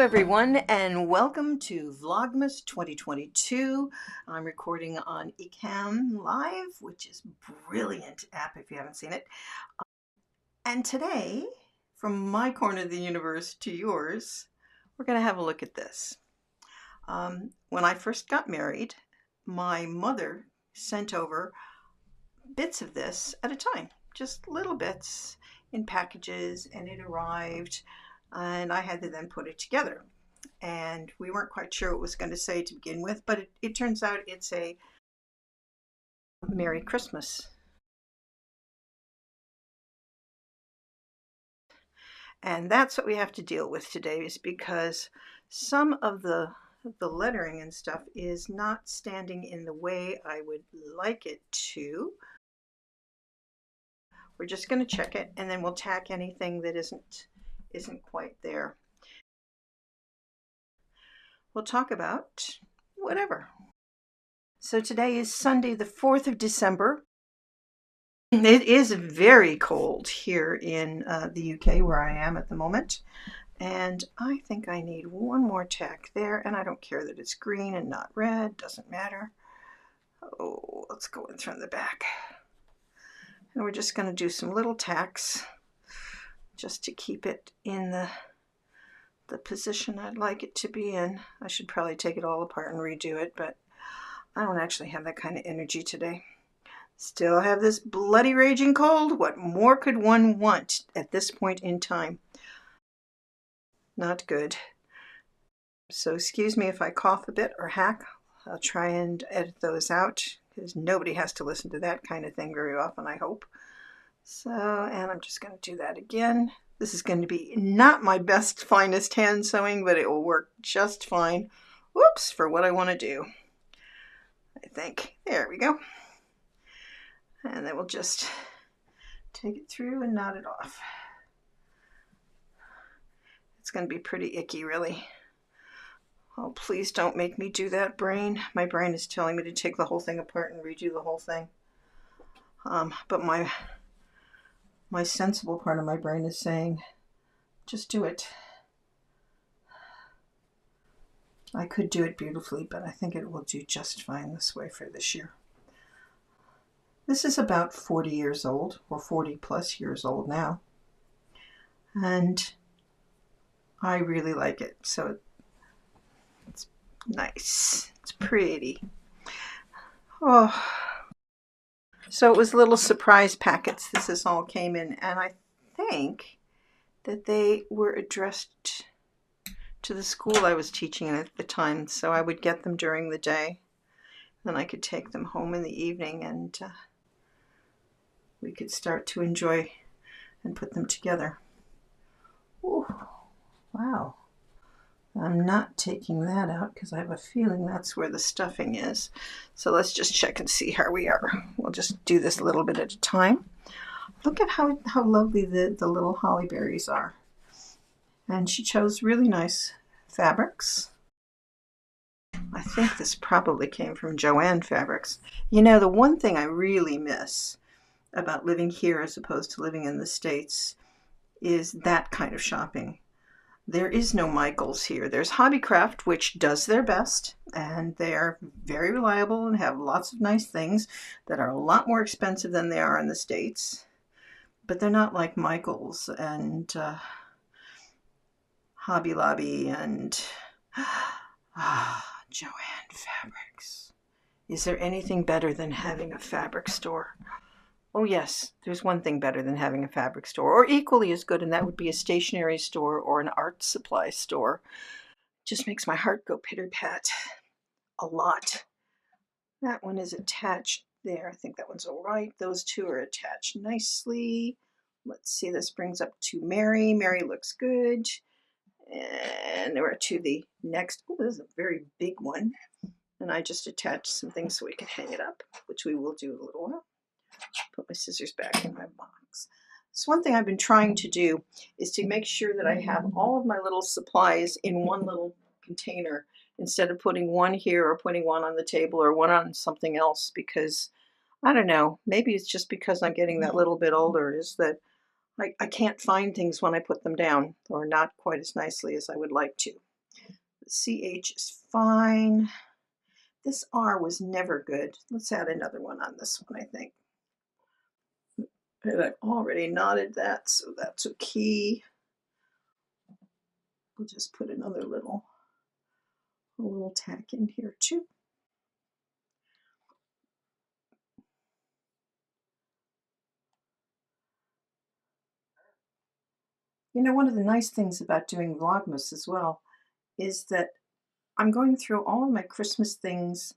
everyone, and welcome to Vlogmas 2022. I'm recording on Ecamm Live, which is a brilliant app if you haven't seen it. And today, from my corner of the universe to yours, we're going to have a look at this. When I first got married, my mother sent over bits of this at a time, just little bits in packages, and it arrived, and I had to then put it together. And we weren't quite sure what it was going to say to begin with, but it turns out it's a Merry Christmas. And that's what we have to deal with today, is because some of the lettering and stuff is not standing in the way I would like it to. We're just going to check it, and then we'll tack anything that isn't quite there. We'll talk about whatever. So today is Sunday, the 4th of December. It is very cold here in the UK where I am at the moment. And I think I need one more tack there, and I don't care that it's green and not red, doesn't matter. Oh, let's go in from the back. And we're just going to do some little tacks just to keep it in the position I'd like it to be in. I should probably take it all apart and redo it, but I don't actually have that kind of energy today. Still have this bloody raging cold. What more could one want at this point in time? Not good. So excuse me if I cough a bit or hack. I'll try and edit those out, because nobody has to listen to that kind of thing very often, I hope. So, and I'm just going to do that again. This is going to be not my best, finest hand sewing, but it will work just fine. Whoops, for what I want to do, I think. There we go. And then we'll just take it through and knot it off. It's going to be pretty icky, really. Oh, please don't make me do that, brain. My brain is telling me to take the whole thing apart and redo the whole thing. But my sensible part of my brain is saying, just do it. I could do it beautifully, but I think it will do just fine this way for this year. This is about 40 years old, or 40 plus years old now. And I really like it. So it's nice. It's pretty. Oh. So it was little surprise packets. This all came in, and I think that they were addressed to the school I was teaching in at the time. So I would get them during the day. Then I could take them home in the evening, and we could start to enjoy and put them together. Ooh, wow. I'm not taking that out because I have a feeling that's where the stuffing is. So let's just check and see how we are. We'll just do this a little bit at a time. Look at how lovely the little holly berries are. And she chose really nice fabrics. I think this probably came from Joanne Fabrics. You know, the one thing I really miss about living here as opposed to living in the States is that kind of shopping. There is no Michaels here. There's Hobbycraft, which does their best, and they're very reliable and have lots of nice things that are a lot more expensive than they are in the States. But they're not like Michaels and Hobby Lobby and Joanne Fabrics. Is there anything better than having a fabric store? Oh yes, there's one thing better than having a fabric store, or equally as good, and that would be a stationery store or an art supply store. Just makes my heart go pitter-pat a lot. That one is attached there. I think that one's all right. Those two are attached nicely. Let's see, this brings up to Mary. Mary looks good. And we're to the next. Oh, this is a very big one. And I just attached some things so we can hang it up, which we will do in a little while. Put my scissors back in my box. So one thing I've been trying to do is to make sure that I have all of my little supplies in one little container instead of putting one here or putting one on the table or one on something else, because I don't know, maybe it's just because I'm getting that little bit older, is that I can't find things when I put them down, or not quite as nicely as I would like to. CH is fine. This R was never good. Let's add another one on this one, I think. And I've already knotted that, so that's a key. We'll just put another little tack in here too. You know, one of the nice things about doing Vlogmas as well is that I'm going through all of my Christmas things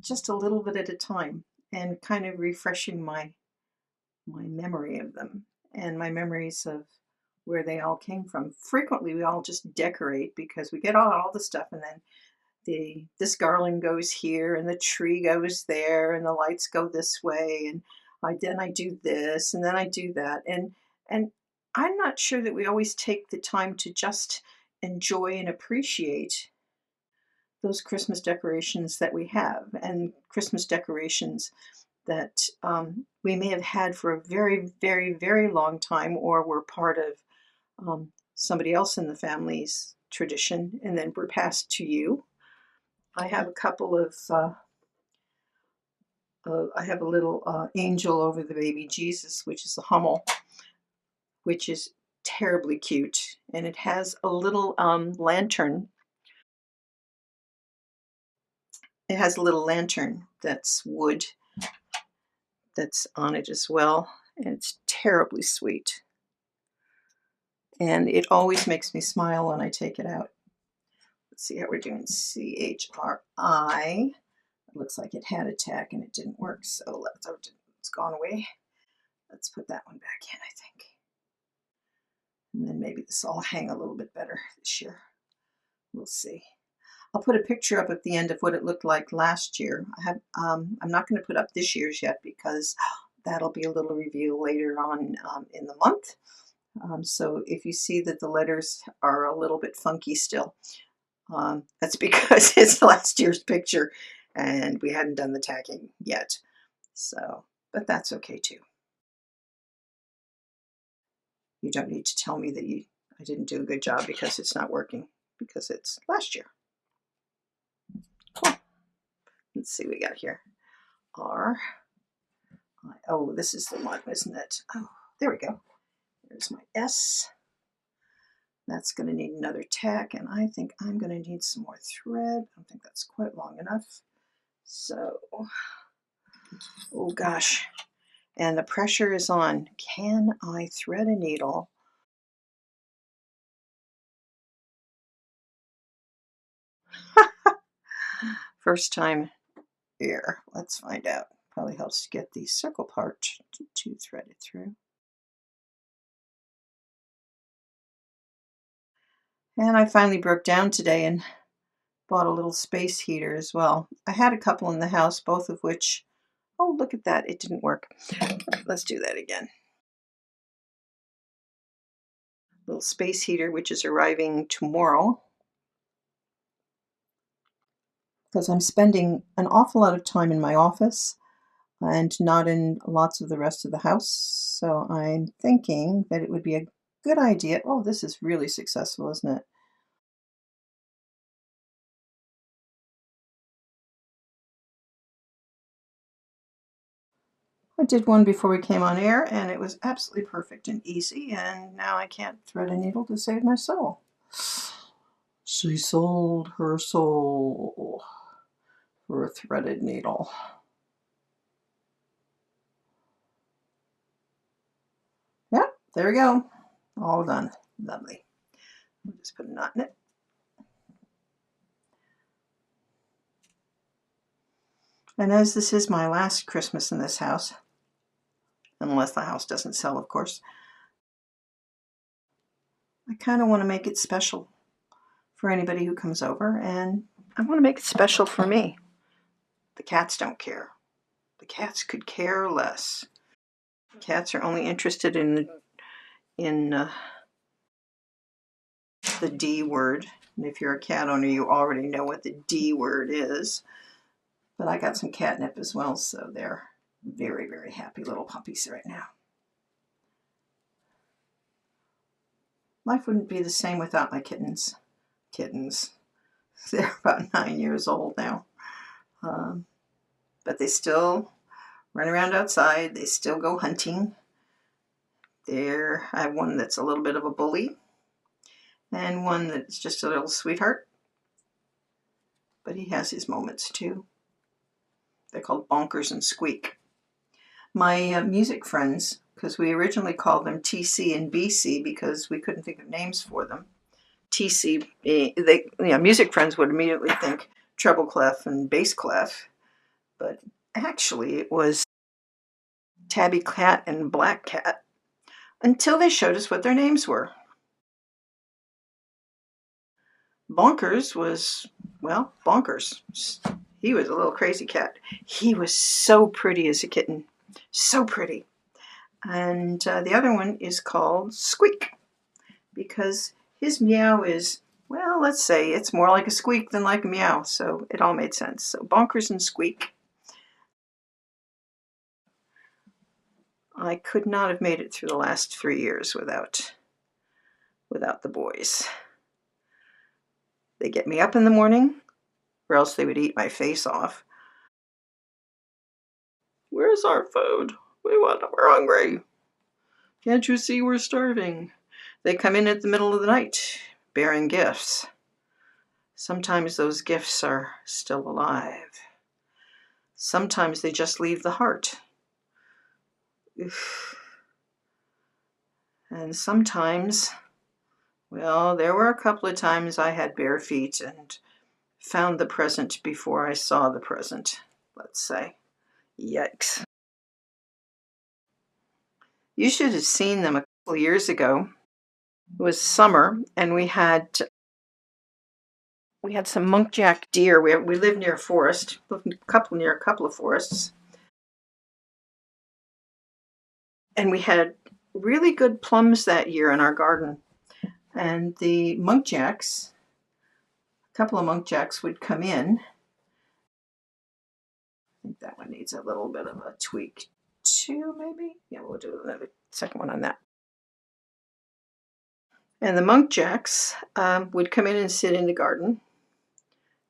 just a little bit at a time and kind of refreshing my memory of them and my memories of where they all came from. Frequently we all just decorate because we get all the stuff, and then this garland goes here and the tree goes there and the lights go this way, and then I do this and then I do that, and I'm not sure that we always take the time to just enjoy and appreciate those Christmas decorations that we have, and Christmas decorations that we may have had for a very, very, very long time, or were part of somebody else in the family's tradition and then were passed to you. I have a couple of, I have a little angel over the baby Jesus, which is a Hummel, which is terribly cute. And it has a little lantern. It has a little lantern that's wood that's on it as well. And it's terribly sweet. And it always makes me smile when I take it out. Let's see how we're doing. CHRI. It looks like it had a tack and it didn't work, so it's gone away. Let's put that one back in, I think. And then maybe this will hang a little bit better this year. We'll see. I'll put a picture up at the end of what it looked like last year. I'm not going to put up this year's yet because that'll be a little review later on in the month. So if you see that the letters are a little bit funky still, that's because it's last year's picture and we hadn't done the tacking yet. So, but that's okay too. You don't need to tell me that I didn't do a good job because it's not working, because it's last year. Cool. Let's see what we got here. R. Oh, this is the one, isn't it? Oh, there we go. There's my S. That's going to need another tack, and I think I'm going to need some more thread. I don't think that's quite long enough. So, oh gosh. And the pressure is on. Can I thread a needle? First time here. Let's find out. Probably helps to get the circle part to thread it through. And I finally broke down today and bought a little space heater as well. I had a couple in the house, both of which, oh, look at that, it didn't work. Let's do that again. Little space heater, which is arriving tomorrow, because I'm spending an awful lot of time in my office and not in lots of the rest of the house. So I'm thinking that it would be a good idea. Oh, this is really successful, isn't it? I did one before we came on air, and it was absolutely perfect and easy, and now I can't thread a needle to save my soul. She sold her soul for a threaded needle. Yep, there we go. All done. Lovely. We'll just put a knot in it. And as this is my last Christmas in this house, unless the house doesn't sell, of course, I kind of want to make it special for anybody who comes over, and I want to make it special for me. The cats don't care. The cats could care less. Cats are only interested in the D word. And if you're a cat owner, you already know what the D word is. But I got some catnip as well, so they're very, very happy little puppies right now. Life wouldn't be the same without my kittens. kittens. They're about 9 years old now. But they still run around outside. They still go hunting. I have one that's a little bit of a bully and one that's just a little sweetheart. But he has his moments too. They're called Bonkers and Squeak. My music friends, because we originally called them TC and BC because we couldn't think of names for them. TC, music friends would immediately think treble clef and bass clef, but actually it was Tabby Cat and Black Cat until they showed us what their names were. Bonkers was, well, Bonkers. He was a little crazy cat. He was so pretty as a kitten. So pretty. And the other one is called Squeak because his meow is, well, let's say it's more like a squeak than like a meow. So it all made sense. So Bonkers and Squeak. I could not have made it through the last 3 years without the boys. They get me up in the morning, or else they would eat my face off. Where's our food? We're hungry. Can't you see we're starving? They come in at the middle of the night, bearing gifts. Sometimes those gifts are still alive. Sometimes they just leave the heart. And sometimes, well, there were a couple of times I had bare feet and found the present before I saw the present, let's say. Yikes. You should have seen them a couple of years ago. It was summer, and we had some munkjack deer. We live near a forest, near a couple of forests. And we had really good plums that year in our garden. And the munkjacks, a couple of munkjacks would come in. I think that one needs a little bit of a tweak too, maybe. Yeah, we'll do another second one on that. And the munkjacks would come in and sit in the garden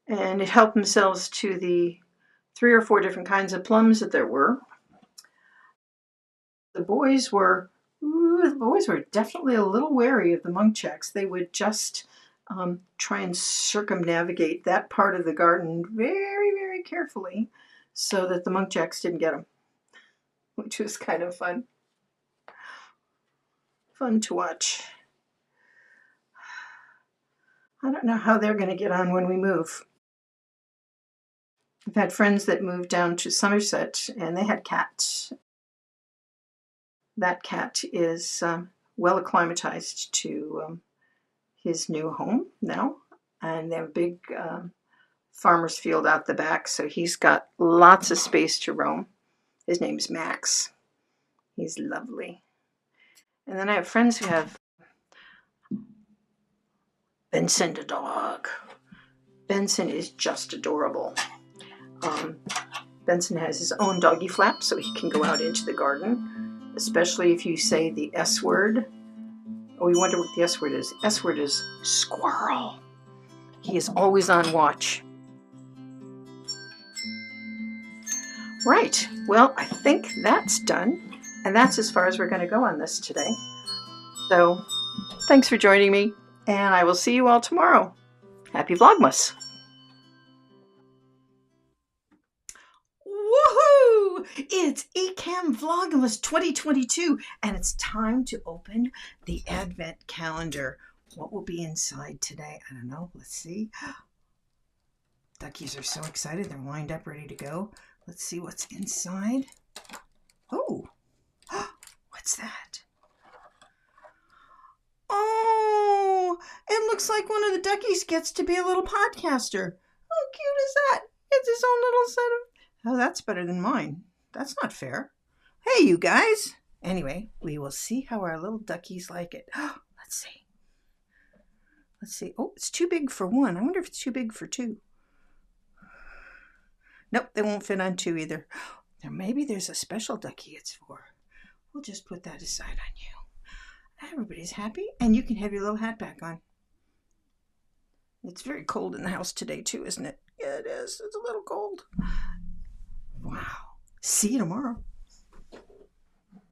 and help themselves to the 3 or 4 different kinds of plums that there were. The boys were definitely a little wary of the munkjacks. They would just try and circumnavigate that part of the garden very, very carefully so that the munkjacks didn't get them, which was kind of fun. Fun to watch. I don't know how they're going to get on when we move. I've had friends that moved down to Somerset and they had cats. That cat is well acclimatized to his new home now, and they have a big farmer's field out the back, so he's got lots of space to roam. His name's Max. He's lovely. And then I have friends who have Benson the dog. Benson is just adorable. Benson has his own doggy flap so he can go out into the garden, especially if you say the S word. Oh, you wonder what the S word is. The S word is squirrel. He is always on watch. Right, well, I think that's done, and that's as far as we're going to go on this today. So, thanks for joining me, and I will see you all tomorrow. Happy Vlogmas! Woohoo! It's Ecamm Vlogmas 2022, and it's time to open the Advent calendar. What will be inside today? I don't know. Let's see. Duckies are so excited. They're lined up, ready to go. Let's see what's inside. Oh, what's that? Oh, it looks like one of the duckies gets to be a little podcaster. How cute is that? It's his own little set of... Oh, that's better than mine. That's not fair. Hey, you guys. Anyway, we will see how our little duckies like it. Let's see. Let's see. Oh, it's too big for one. I wonder if it's too big for two. Nope, they won't fit on two either. Now maybe there's a special ducky it's for. We'll just put that aside on you. Everybody's happy, and you can have your little hat back on. It's very cold in the house today too, isn't it? Yeah, it is. It's a little cold. Wow. See you tomorrow.